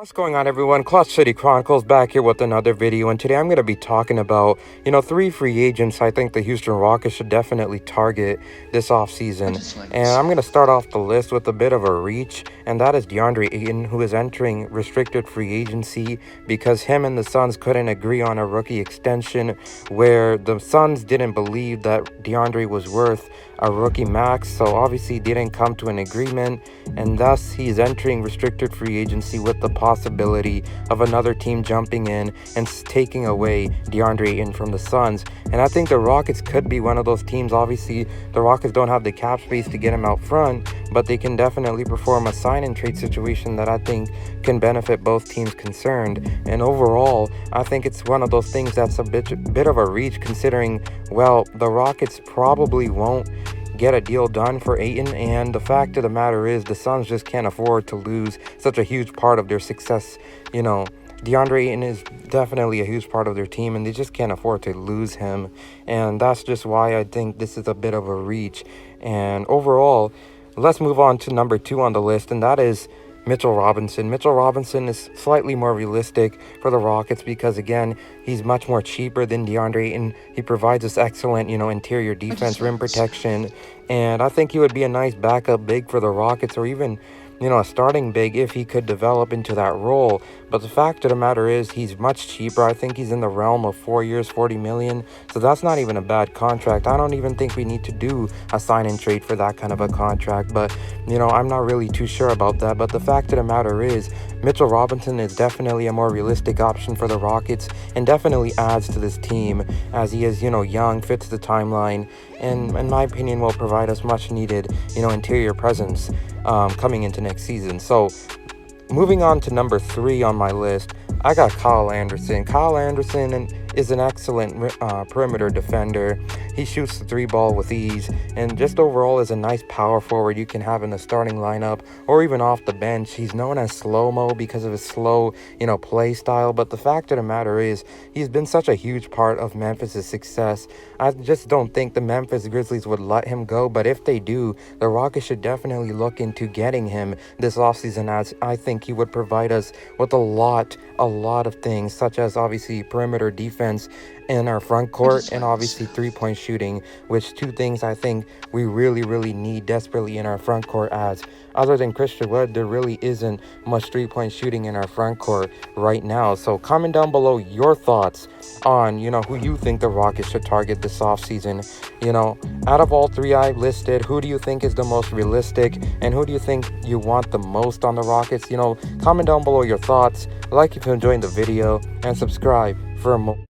What's going on, everyone? Clutch City Chronicles back here with another video, and today I'm going to be talking about, three free agents I think the Houston Rockets should definitely target this offseason. And I'm going to start off the list with a bit of a reach, and that is Deandre Iain, who is entering restricted free agency because him and the Suns couldn't agree on a rookie extension, where the Suns didn't believe that Deandre was worth a rookie max, so obviously didn't come to an agreement, and thus he's entering restricted free agency with the possibility of another team jumping in and taking away Deandre Iain from the Suns. And I think the Rockets could be one of those teams. Obviously, the Rockets don't have the cap space to get him out front, but they can definitely perform a sign and trade situation that I think can benefit both teams concerned. And overall, I think it's one of those things that's a bit of a reach, considering, well, the Rockets probably won't get a deal done for Aiton, and the fact of the matter is the Suns just can't afford to lose such a huge part of their success. DeAndre Aiton is definitely a huge part of their team, and they just can't afford to lose him, and that's just why I think this is a bit of a reach. And overall, let's move on to number 2 on the list, and that is Mitchell Robinson. Mitchell Robinson is slightly more realistic for the Rockets because, again, he's much more cheaper than DeAndre, and he provides us excellent, interior defense, rim protection, and I think he would be a nice backup big for the Rockets, or even, a starting big if he could develop into that role. But the fact of the matter is he's much cheaper. I think he's in the realm of 4 years, $40 million. So that's not even a bad contract. I don't even think we need to do a sign and trade for that kind of a contract. But, I'm not really too sure about that. But the fact of the matter is Mitchell Robinson is definitely a more realistic option for the Rockets and definitely adds to this team, as he is, young, fits the timeline, and in my opinion will provide us much needed, interior presence coming into next season. So moving on to number 3 on my list, I got Kyle Anderson. Kyle Anderson is an excellent perimeter defender. He shoots the 3-ball with ease, and just overall is a nice power forward you can have in the starting lineup or even off the bench. He's known as slow-mo because of his slow, play style, but the fact of the matter is he's been such a huge part of Memphis' success. I just don't think the Memphis Grizzlies would let him go, but if they do, the Rockets should definitely look into getting him this offseason, as I think he would provide us with a lot of things, such as obviously perimeter defense in our front court and obviously 3-point shooting, which two things I think we really need desperately in our front court, as other than Christian Wood, there really isn't much 3-point shooting in our front court right now. So comment down below your thoughts on, who you think the Rockets should target this offseason. Out of all 3 I listed, who do you think is the most realistic, and who do you think you want the most on the Rockets? Comment down below your thoughts, like if you're enjoying the video, and subscribe for more.